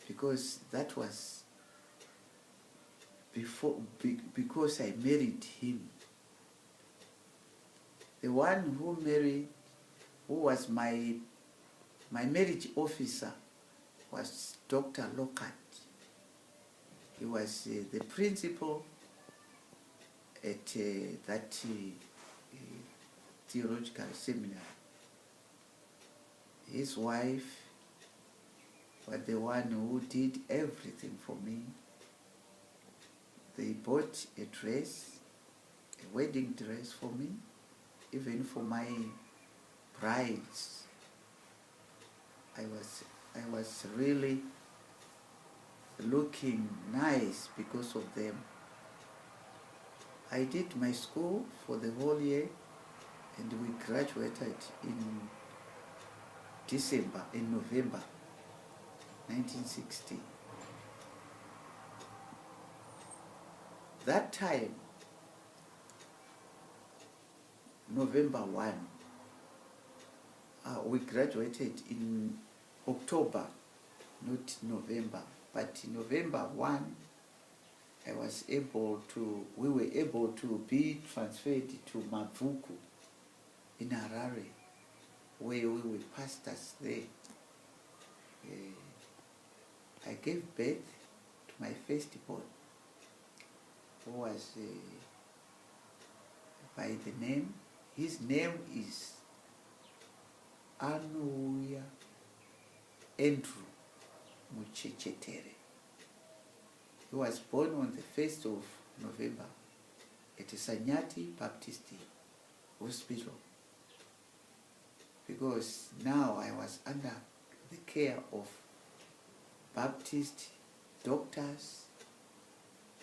because that was because I married him. The one who was my marriage officer was Dr. Lockhart. He was the principal at that theological seminary. His wife was the one who did everything for me. They bought a dress, a wedding dress for me, even for my brides. I was really looking nice because of them. I did my school for the whole year, and we graduated in November 1960. That time, November 1, we graduated in October, not November, but in November 1, we were able to be transferred to Mavuku in Harare, where we were pastors there. I gave birth to my firstborn, who was by the name, his name is Anuya Andrew Muchechetere. He was born on the 1st of November at Sanyati Baptist Hospital, because now I was under the care of Baptist doctors,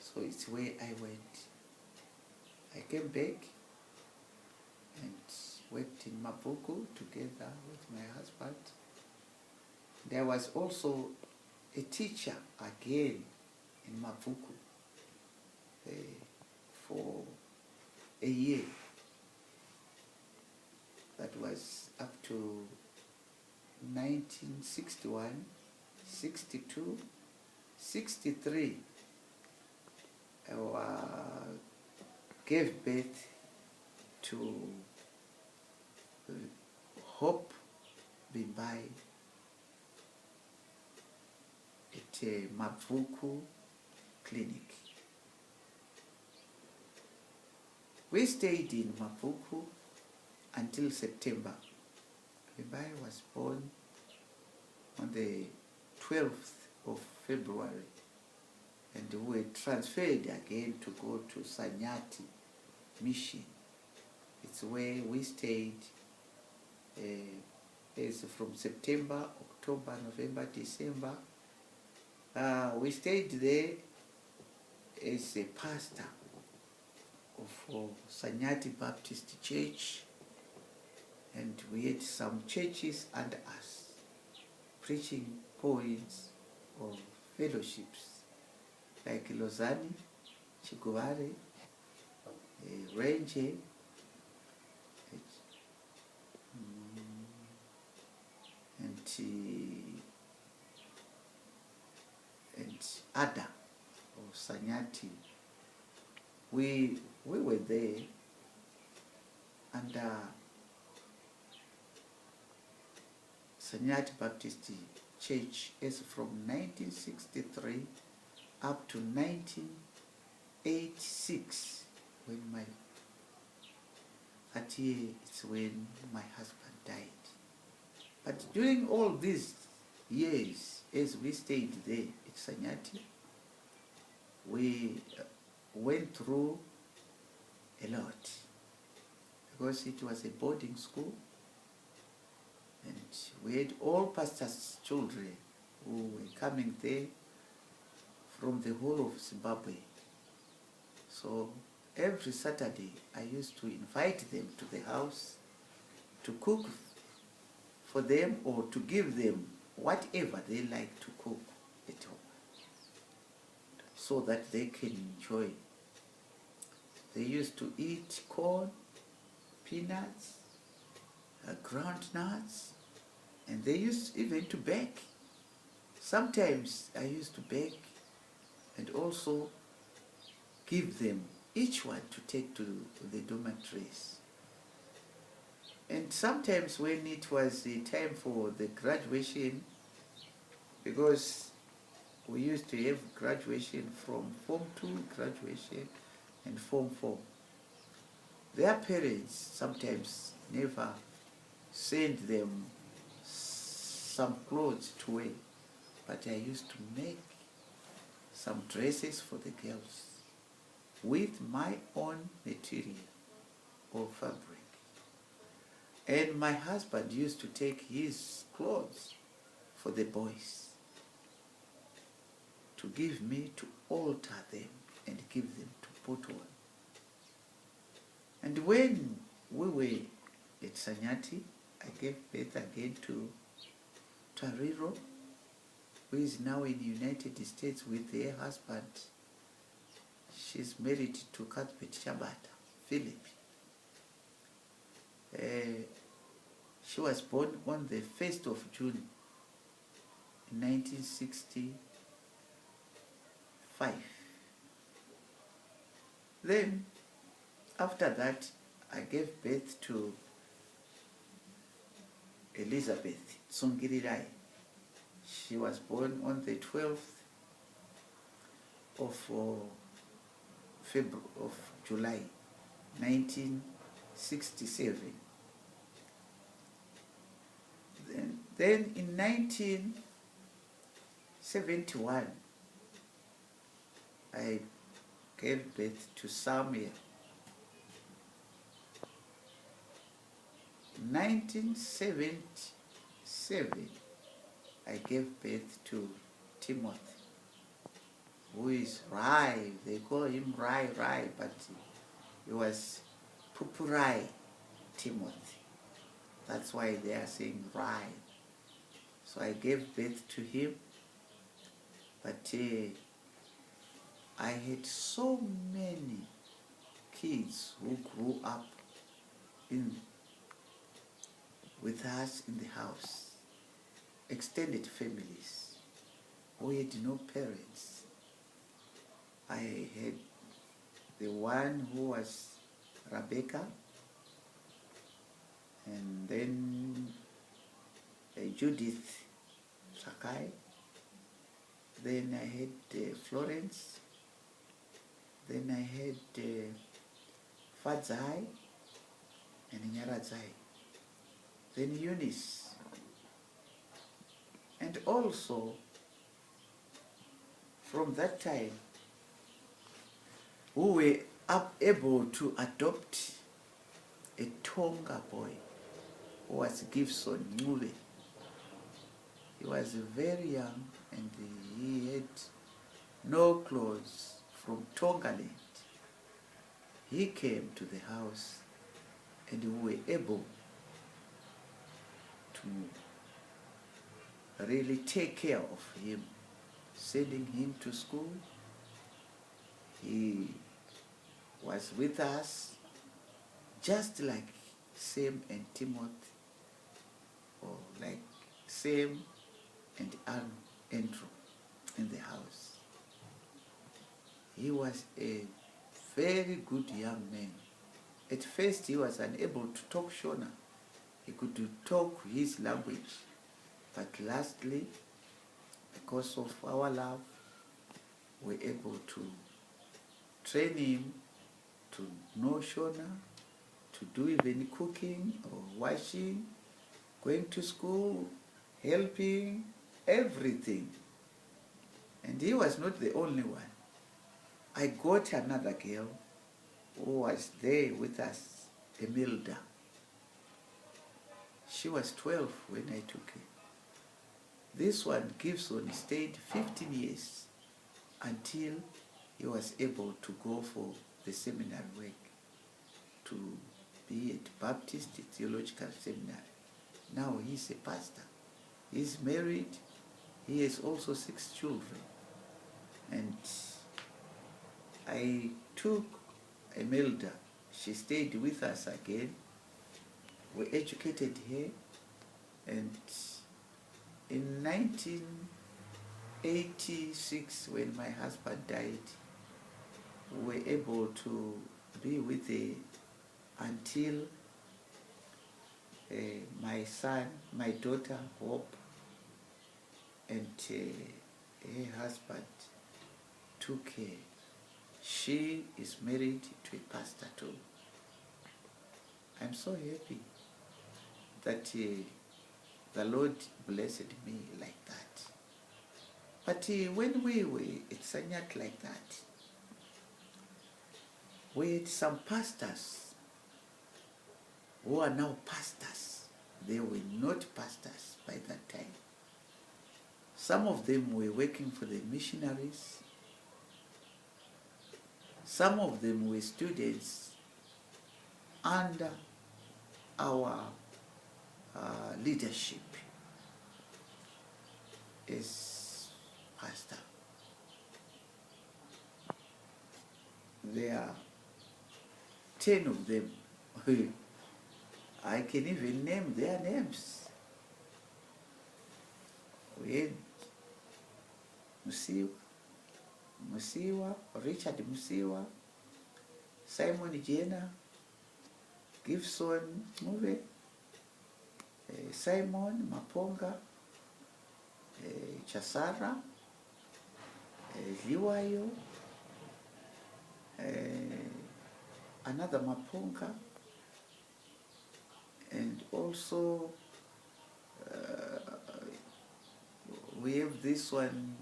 so it's where I went. I came back and worked in Mavuku together with my husband. There was also a teacher again in Mavuku for a year. That was up to 1961, 62, 63. I gave birth to Hope Bimbai at Mavuku Clinic. We stayed in Mavuku until September. Bimbai was born on the 12th of February, and we were transferred again to go to Sanyati Mission. It's where we stayed from September, October, November, December. We stayed there as a pastor of Sanyati Baptist Church, and we had some churches under us, preaching points or fellowships like Lozani, Chiguvare, Ranger, and Ada or Sanyati. We were there under Sanyati Baptist Church as from 1963 up to 1986, when it's when my husband died. But during all these years, as we stayed there at Sanyati, we went through a lot, because it was a boarding school, and we had all pastors' children who were coming there from the whole of Zimbabwe. So every Saturday I used to invite them to the house to cook for them, or to give them whatever they like to cook at home, so that they can enjoy. They used to eat corn, peanuts, ground nuts, and they used even to bake. Sometimes I used to bake and also give them each one to take to the dormitories. And sometimes when it was the time for the graduation, because we used to have graduation from Form 2 graduation and Form 4, their parents sometimes never sent them some clothes to wear, but I used to make some dresses for the girls with my own material or fabric. And my husband used to take his clothes for the boys to give me to alter them and give them to put on. And when we were at Sanyati, I gave birth again to Tariro, who is now in the United States with her husband. She's married to Cuthbert Shabata, Philip. She was born on the 1st of June, 1965. Then, after that, I gave birth to Elizabeth Tsungirirai. She was born on the 12th of July, 1967. Then in 1971, I gave birth to Samuel. 1977, I gave birth to Timothy, who is Rai. They call him Rai, but he was Pupurai Timothy. That's why they are saying Rai. So I gave birth to him, but I had so many kids who grew up with us in the house, extended families. We had no parents. I had the one who was Rebecca, and then Judith Sakai. Then I had Florence. Then I had Fadzai and Nyaradzai. Then Eunice. And also, from that time, we were able to adopt a Tonga boy who was Gibson Ncube. He was very young and he had no clothes from Tongaland. He came to the house and we were able to really take care of him, sending him to school. He was with us just like Sam and Timothy, or like Sam and Andrew in the house. He was a very good young man. At first he was unable to talk Shona. He could talk his language, but lastly, because of our love, we were able to train him to know Shona, to do even cooking or washing, going to school, helping, everything. And he was not the only one. I got another girl who was there with us, Emilda. She was 12 when I took her. This one, Gibson, stayed 15 years until he was able to go for the seminary work, to be at Baptist Theological Seminary. Now he's a pastor. He's married. He has also 6 children. And I took Imelda. She stayed with us again. We educated her. And in 86, when my husband died, we were able to be with until my daughter Hope and her husband took her. She is married to a pastor too. I'm so happy that the Lord blessed me like that. But when we were at Sanyat like that, we had some pastors who are now pastors. They were not pastors by that time. Some of them were working for the missionaries. Some of them were students under our leadership as pastor. There are 10 of them. I can even name their names. We had Musiwa, Richard Musiwa, Simon Jenner, Gibson Move, Simon Maponga, Chasara, Liwayo, another Maponga, and also we have this one,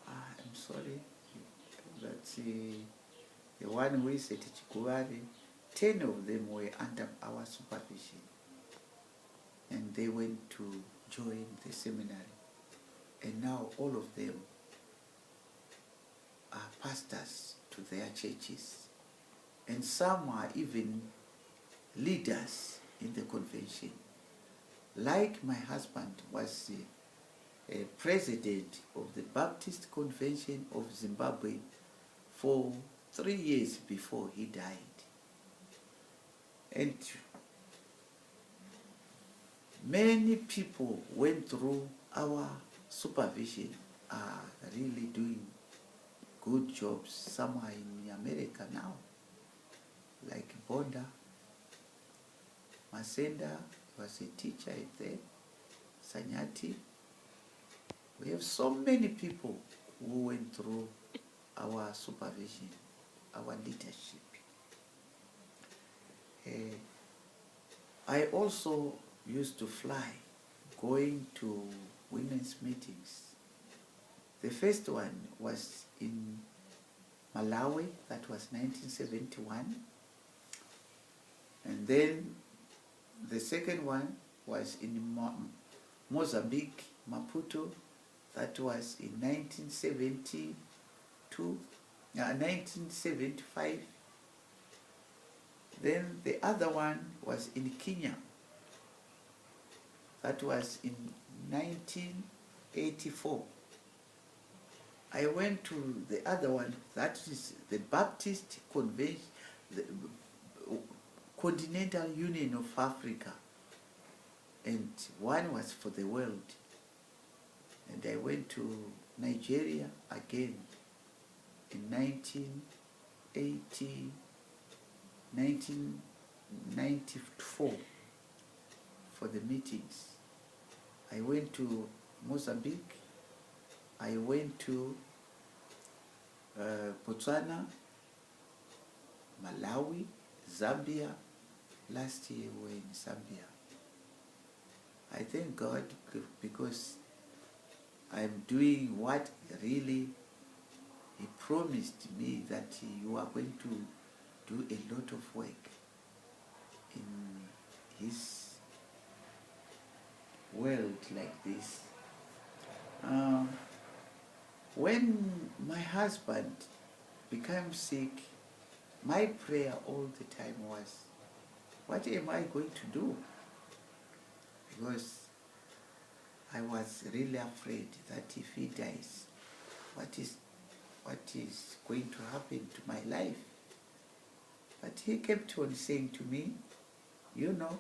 I'm sorry, that's the one who is at Chikuwari. 10 of them were under our supervision, and they went to join the seminary, and now all of them are pastors to their churches, and some are even leaders in the convention. Like my husband was a president of the Baptist Convention of Zimbabwe for 3 years before he died. And many people went through our supervision, are really doing good jobs. Some are in America now, like Bonda. Masenda was a teacher at there, Sanyati. We have so many people who went through our supervision, our leadership. I also used to fly, going to women's meetings. The first one was in Malawi, that was 1971. And then the second one was in Mozambique, Maputo, that was in 1975. Then the other one was in Kenya, that was in 1984. I went to the other one, that is the Baptist Convention, the Continental Union of Africa, and one was for the world. And I went to Nigeria again in 1994 for the meetings. I went to Mozambique, I went to Botswana, Malawi, Zambia. Last year we were in Zambia. I thank God because I'm doing what really He promised me, that you are going to do a lot of work in His world like this. When my husband became sick, my prayer all the time was, what am I going to do? Because I was really afraid that if he dies, what is going to happen to my life? But he kept on saying to me, you know,